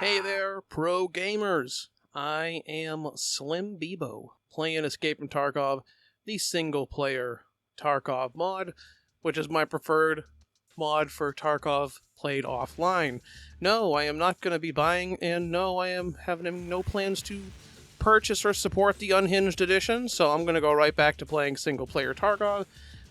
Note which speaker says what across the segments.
Speaker 1: Hey there, pro gamers! I am Slim Bebo, playing Escape from Tarkov, the single-player Tarkov mod, which is my preferred mod for Tarkov played offline. No, I am not going to be buying, and no, I am having no plans to purchase or support the Unhinged edition, so I'm going to go right back to playing single-player Tarkov,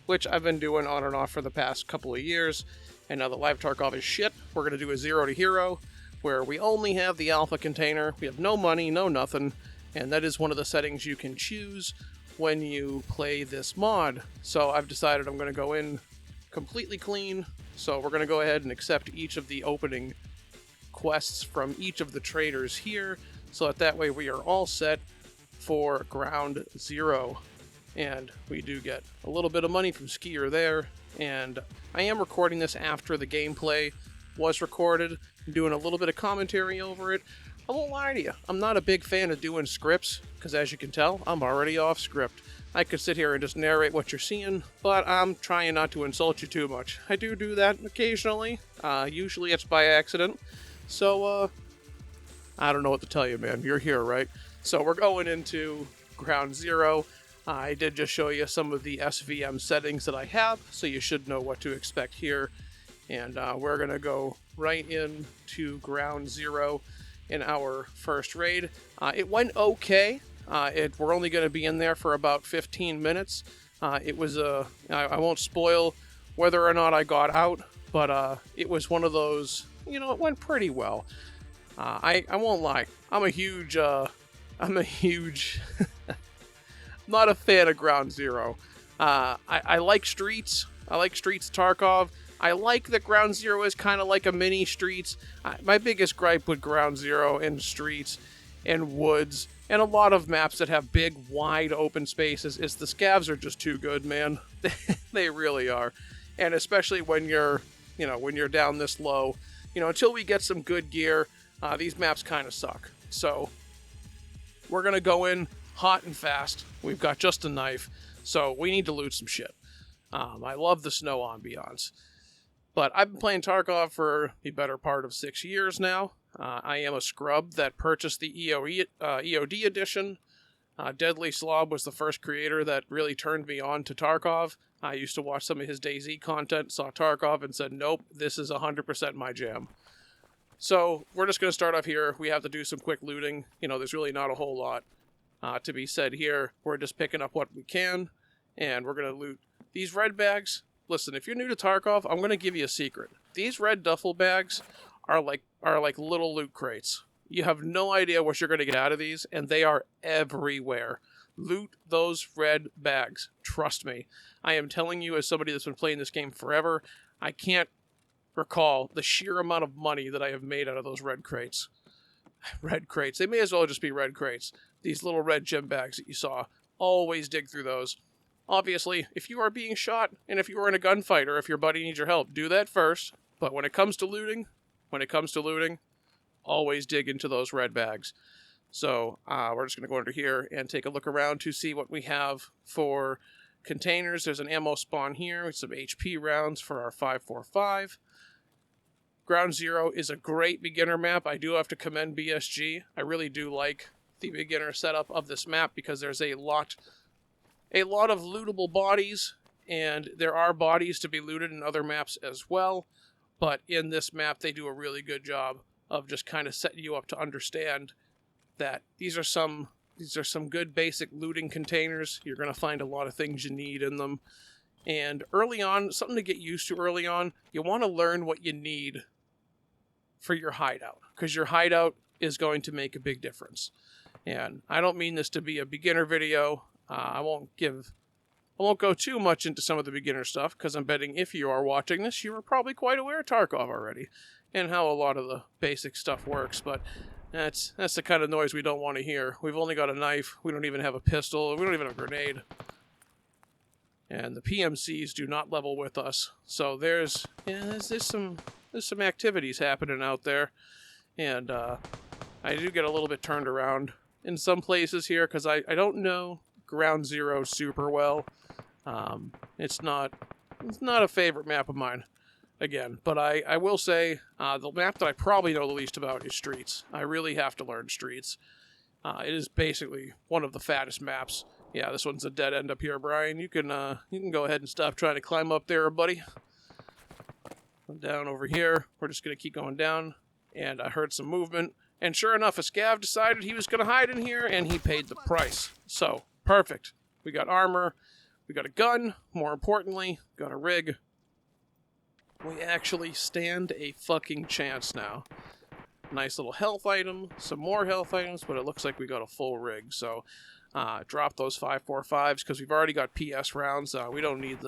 Speaker 1: which I've been doing on and off for the past couple of years. And now that Live Tarkov is shit, we're going to do a 0 to hero, where we only have the alpha container, we have no money, no nothing, and that is one of the settings you can choose when you play this mod. So I've decided I'm going to go in completely clean, so we're going to go ahead and accept each of the opening quests from each of the traders here, so that way we are all set for ground 0. And we do get a little bit of money from Skier there, and I am recording this after the gameplay was recorded. I'm doing a little bit of commentary over it. I won't lie to you, I'm not a big fan of doing scripts, because as you can tell, I'm already off script. I could sit here and just narrate what you're seeing, but I'm trying not to insult you too much. I do that occasionally, usually it's by accident, so I don't know what to tell you, man. You're here, right? So we're going into ground 0. I did just show you some of the SVM settings that I have, so you should know what to expect here. And we're going to go right into ground 0 in our first raid. It went okay. We're only going to be in there for about 15 minutes. It was I won't spoil whether or not I got out, but it was one of those, it went pretty well. I won't lie. I'm a huge not a fan of ground 0. I like streets. I like Streets Tarkov. I like that ground 0 is kind of like a mini Streets. My biggest gripe with ground 0 and Streets and woods and a lot of maps that have big, wide open spaces is the Scavs are just too good, man. They really are. And especially when you're down this low, until we get some good gear, these maps kind of suck. So we're going to go in hot and fast. We've got just a knife, so we need to loot some shit. I love the snow ambiance. But I've been playing Tarkov for the better part of 6 years now. I am a scrub that purchased the EOD edition. Deadly Slob was the first creator that really turned me on to Tarkov. I used to watch some of his DayZ content, saw Tarkov, and said, nope, this is 100% my jam. So we're just going to start off here. We have to do some quick looting. There's really not a whole lot to be said here. We're just picking up what we can, and we're going to loot these red bags. Listen, if you're new to Tarkov, I'm going to give you a secret. These red duffel bags are like little loot crates. You have no idea what you're going to get out of these, and they are everywhere. Loot those red bags. Trust me. I am telling you, as somebody that's been playing this game forever, I can't recall the sheer amount of money that I have made out of those red crates. Red crates. They may as well just be red crates. These little red gem bags that you saw. Always dig through those. Obviously, if you are being shot, and if you are in a gunfight, or if your buddy needs your help, do that first. But when it comes to looting, always dig into those red bags. So, we're just going to go under here and take a look around to see what we have for containers. There's an ammo spawn here with some HP rounds for our 5.45. Ground 0 is a great beginner map. I do have to commend BSG. I really do like the beginner setup of this map because there's a lot of lootable bodies, and there are bodies to be looted in other maps as well. But in this map, they do a really good job of just kind of setting you up to understand that these are some good basic looting containers. You're going to find a lot of things you need in them. And early on, something to get used to early on, you want to learn what you need for your hideout, because your hideout is going to make a big difference. And I don't mean this to be a beginner video. I won't go too much into some of the beginner stuff, because I'm betting if you are watching this, you are probably quite aware of Tarkov already, and how a lot of the basic stuff works, but that's the kind of noise we don't want to hear. We've only got a knife, we don't even have a pistol, we don't even have a grenade. And the PMCs do not level with us, so there's some activities happening out there, and I do get a little bit turned around in some places here, because I don't know Ground 0 super well. It's not a favorite map of mine. again. But I will say the map that I probably know the least about is Streets. I really have to learn Streets. It is basically one of the fattest maps. Yeah, this one's a dead end up here, Brian. You can go ahead and stop trying to climb up there, buddy. Down over here. We're just going to keep going down. And I heard some movement. And sure enough, a scav decided he was going to hide in here, and he paid the price. So, perfect. We got armor. We got a gun. More importantly, got a rig. We actually stand a fucking chance now. Nice little health item. Some more health items, but it looks like we got a full rig. So, drop those 5.45s because we've already got PS rounds. We don't need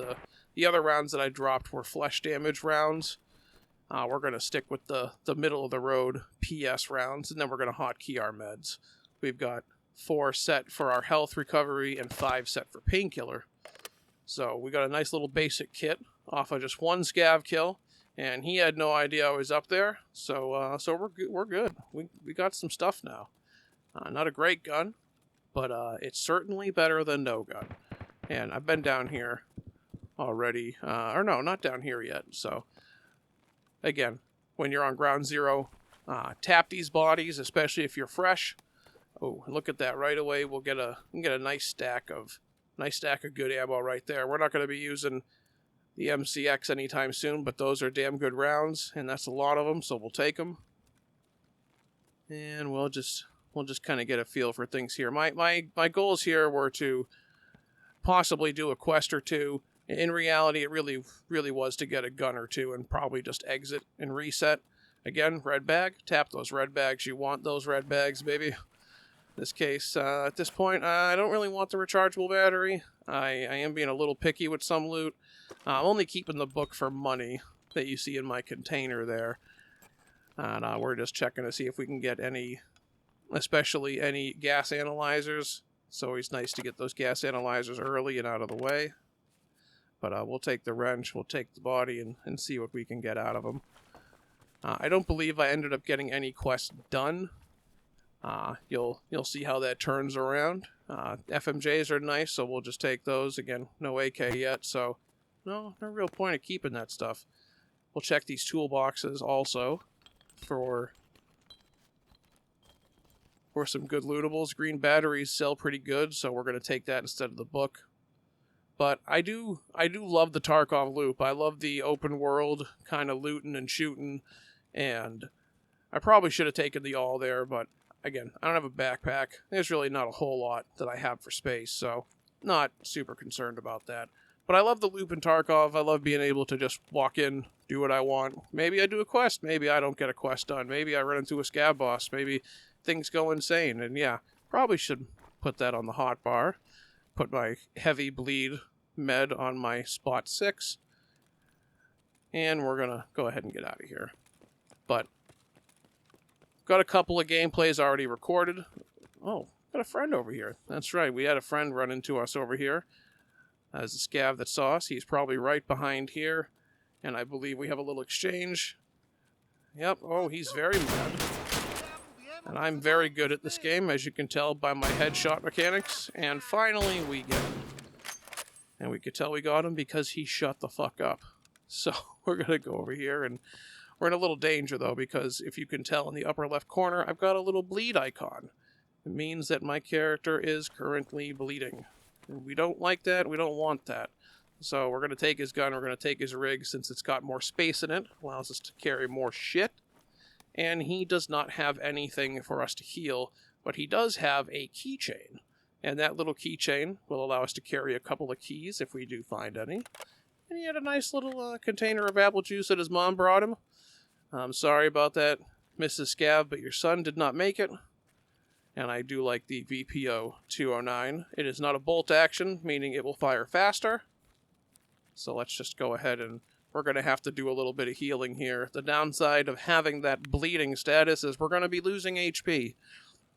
Speaker 1: the other rounds that I dropped were flesh damage rounds. We're going to stick with the middle of the road PS rounds, and then we're going to hotkey our meds. We've got 4 set for our health recovery and 5 set for painkiller. So we got a nice little basic kit off of just one scav kill, and he had no idea I was up there. So we're good. We got some stuff now. Not a great gun, but it's certainly better than no gun. And I've been down here already, or no, not down here yet. So again, when you're on ground zero, tap these bodies, especially if you're fresh. Oh, look at that! Right away, we'll get a nice stack of good ammo right there. We're not going to be using the MCX anytime soon, but those are damn good rounds, and that's a lot of them, so we'll take them. And we'll just kind of get a feel for things here. My goals here were to possibly do a quest or two. In reality, it really was to get a gun or two and probably just exit and reset. Again, red bag. Tap those red bags. You want those red bags, baby. In this case, at this point, I don't really want the rechargeable battery. I am being a little picky with some loot. I'm only keeping the book for money that you see in my container there. And we're just checking to see if we can get any, especially any gas analyzers. It's always nice to get those gas analyzers early and out of the way. But we'll take the wrench, we'll take the body, and see what we can get out of them. I don't believe I ended up getting any quests done. You'll see how that turns around. FMJs are nice, so we'll just take those. Again, no AK yet, so no real point of keeping that stuff. We'll check these toolboxes also for some good lootables. Green batteries sell pretty good, so we're going to take that instead of the book. But I do love the Tarkov loop. I love the open world kind of looting and shooting, and I probably should have taken the all there, but again, I don't have a backpack. There's really not a whole lot that I have for space, so not super concerned about that. But I love the loop in Tarkov. I love being able to just walk in, do what I want. Maybe I do a quest. Maybe I don't get a quest done. Maybe I run into a scab boss. Maybe things go insane. And yeah, probably should put that on the hot bar. Put my heavy bleed med on my spot 6. And we're going to go ahead and get out of here. But got a couple of gameplays already recorded. Oh, got a friend over here. That's right. We had a friend run into us over here. As a scav that saw us. He's probably right behind here. And I believe we have a little exchange. Yep. Oh, he's very mad. And I'm very good at this game, as you can tell by my headshot mechanics. And finally, we get him. And we could tell we got him because he shut the fuck up. So we're going to go over here, and we're in a little danger, though, because if you can tell in the upper left corner, I've got a little bleed icon. It means that my character is currently bleeding. And we don't like that. We don't want that. So we're going to take his gun. We're going to take his rig since it's got more space in it. Allows us to carry more shit. And he does not have anything for us to heal, but he does have a keychain. And that little keychain will allow us to carry a couple of keys if we do find any. And he had a nice little container of apple juice that his mom brought him. I'm sorry about that, Mrs. Scav, but your son did not make it. And I do like the VPO 209. It is not a bolt action, meaning it will fire faster. So let's just go ahead and we're going to have to do a little bit of healing here. The downside of having that bleeding status is we're going to be losing HP.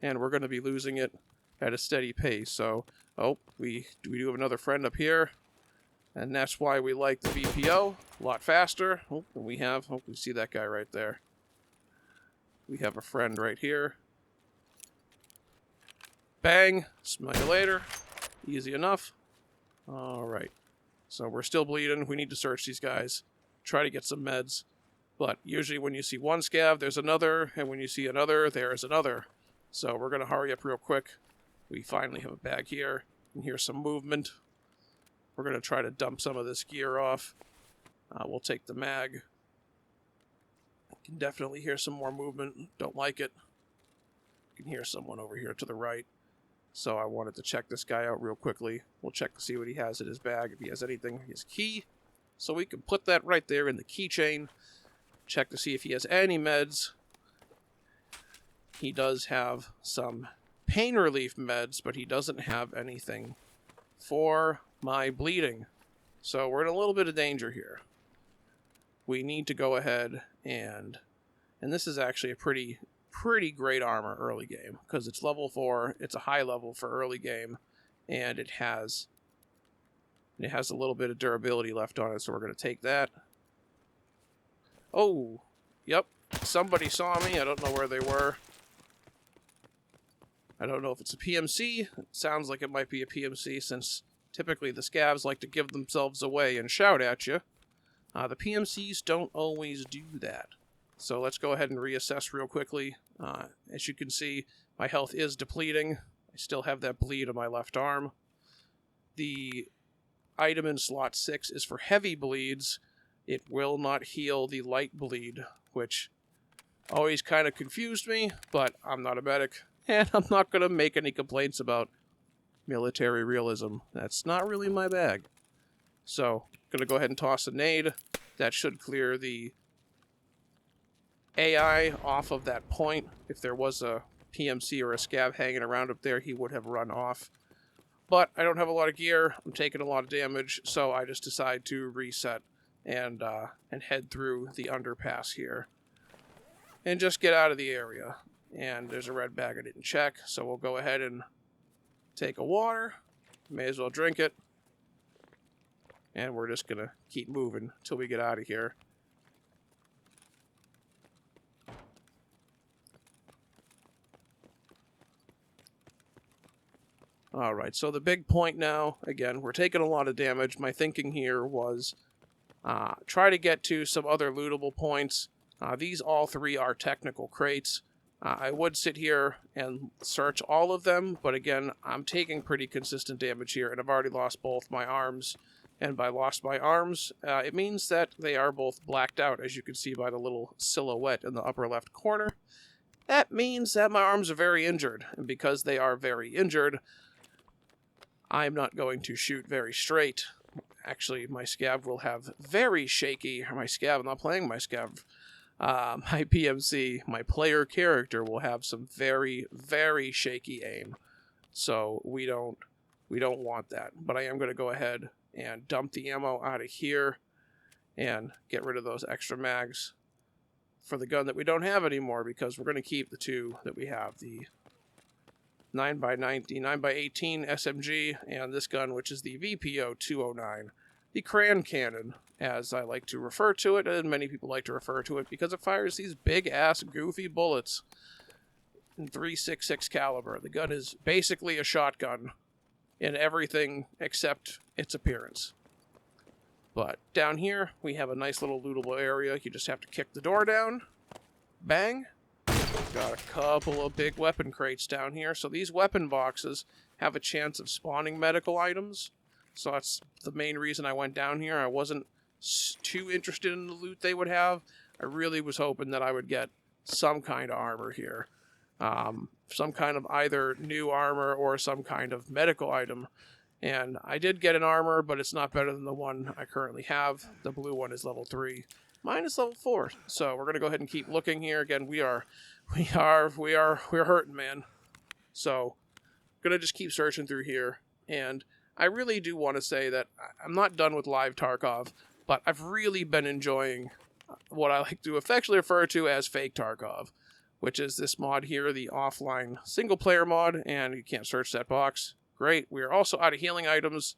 Speaker 1: And we're going to be losing it at a steady pace. So, we do have another friend up here. And that's why we like the VPO. A lot faster. We see that guy right there. We have a friend right here. Bang. Smell you later. Easy enough. Alright. So we're still bleeding. We need to search these guys. try to get some meds. But usually when you see one scav, there's another, and when you see another, there's another. So we're going to hurry up real quick. We finally have a bag here. And here's some movement. We're going to try to dump some of this gear off. We'll take the mag. Can definitely hear some more movement. Don't like it. You can hear someone over here to the right. So I wanted to check this guy out real quickly. We'll check to see what he has in his bag. If he has anything, his key. So we can put that right there in the keychain. Check to see if he has any meds. He does have some pain relief meds, but he doesn't have anything for my bleeding. So we're in a little bit of danger here. We need to go ahead and this is actually a pretty great armor early game, because it's level 4, it's a high level for early game, and it has a little bit of durability left on it, so we're going to take that. Oh, yep, somebody saw me. I don't know where they were. I don't know if it's a PMC. It sounds like it might be a PMC, since typically the scavs like to give themselves away and shout at you. The PMCs don't always do that. So let's go ahead and reassess real quickly. As you can see, my health is depleting. I still have that bleed on my left arm. The item in slot 6 is for heavy bleeds. It will not heal the light bleed, which always kind of confused me, but I'm not a medic, and I'm not going to make any complaints about military realism. That's not really my bag. So, going to go ahead and toss a nade. That should clear the AI off of that point. If there was a PMC or a scav hanging around up there, he would have run off. But I don't have a lot of gear. I'm taking a lot of damage, so I just decide to reset and head through the underpass here. And just get out of the area. And there's a red bag I didn't check, so we'll go ahead and take a water. May as well drink it. And we're just going to keep moving until we get out of here. Alright, so the big point now, again, we're taking a lot of damage. My thinking here was try to get to some other lootable points. These all 3 are technical crates. I would sit here and search all of them, but again, I'm taking pretty consistent damage here, and I've already lost both my arms. And by lost my arms, it means that they are both blacked out, as you can see by the little silhouette in the upper left corner. That means that my arms are very injured, and because they are very injured, I'm not going to shoot very straight. Actually, my scav will have very shaky, or my scav, I'm not playing my scav, my PMC, my player character will have some very, very shaky aim. So we don't want that. But I am going to go ahead and dump the ammo out of here and get rid of those extra mags for the gun that we don't have anymore, because we're going to keep the 2 that we have, the 9x90, 9x18 SMG, and this gun, which is the VPO 209, the Cran Cannon, as I like to refer to it, and many people like to refer to it, because it fires these big-ass, goofy bullets in .366 caliber. The gun is basically a shotgun in everything except its appearance. But down here, we have a nice little lootable area. You just have to kick the door down. Bang. Got a couple of big weapon crates down here. So these weapon boxes have a chance of spawning medical items. So that's the main reason I went down here. I wasn't too interested in the loot they would have. I really was hoping that I would get some kind of armor here. Some kind of either new armor or some kind of medical item. And I did get an armor, but it's not better than the one I currently have. The blue one is level 3. Mine is level 4. So we're going to go ahead and keep looking here. Again, we're hurting, man. So going to just keep searching through here. And I really do want to say that I'm not done with live Tarkov, but I've really been enjoying what I like to affectionately refer to as fake Tarkov, which is this mod here, the offline single-player mod, and you can't search that box. Great. We are also out of healing items,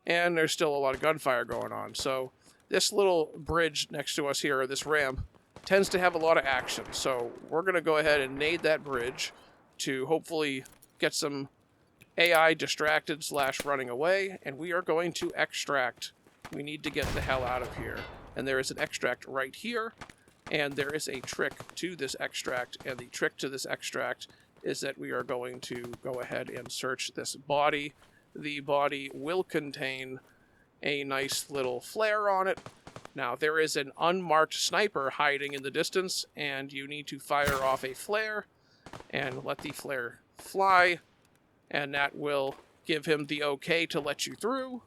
Speaker 1: and there's still a lot of gunfire going on. So this little bridge next to us here, or this ramp, tends to have a lot of action. So we're going to go ahead and nade that bridge to hopefully get some AI distracted / running away, and we are going to extract. We need to get the hell out of here. and there is an extract right here, and there is a trick to this extract, and the trick to this extract is that we are going to go ahead and search this body. The body will contain a nice little flare on it. Now, there is an unmarked sniper hiding in the distance, and you need to fire off a flare and let the flare fly, and that will give him the okay to let you through.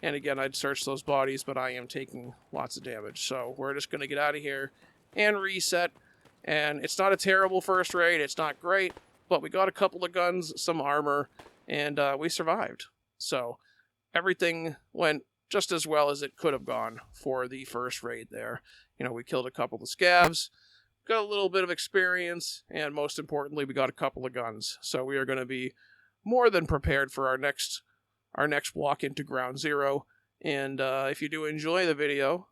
Speaker 1: And again, I'd search those bodies, but I am taking lots of damage. So we're just going to get out of here and reset. And it's not a terrible first raid. It's not great, but we got a couple of guns, some armor, and we survived. So everything went just as well as it could have gone for the first raid there. You know, we killed a couple of Scavs, got a little bit of experience, and most importantly, we got a couple of guns. So we are going to be more than prepared for our next walk into Ground Zero. And if you do enjoy the video,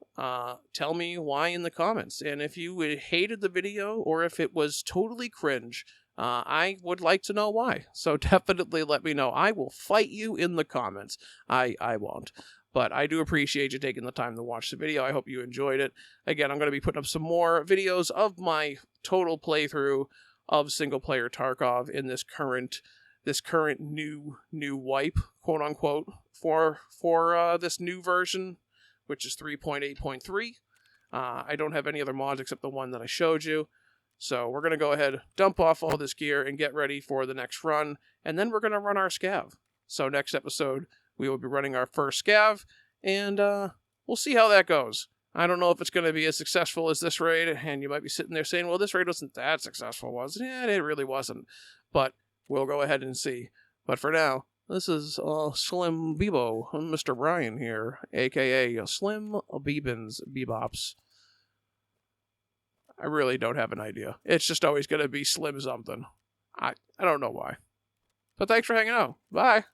Speaker 1: tell me why in the comments. And if you hated the video or if it was totally cringe, I would like to know why. So definitely let me know. I will fight you in the comments. I won't. But I do appreciate you taking the time to watch the video. I hope you enjoyed it. Again, I'm going to be putting up some more videos of my total playthrough of single-player Tarkov in this current new wipe, quote unquote, for this new version, which is 3.8.3. I don't have any other mods except the one that I showed you. So we're going to go ahead, dump off all this gear, and get ready for the next run. And then we're going to run our scav. So next episode, we will be running our first scav, and we'll see how that goes. I don't know if it's going to be as successful as this raid, and you might be sitting there saying, well, this raid wasn't that successful, was it? Yeah, it really wasn't. But we'll go ahead and see. But for now, this is Slim Bebo, Mr. Brian here, a.k.a. Slim Bebops. I really don't have an idea. It's just always going to be Slim something. I don't know why. But thanks for hanging out. Bye.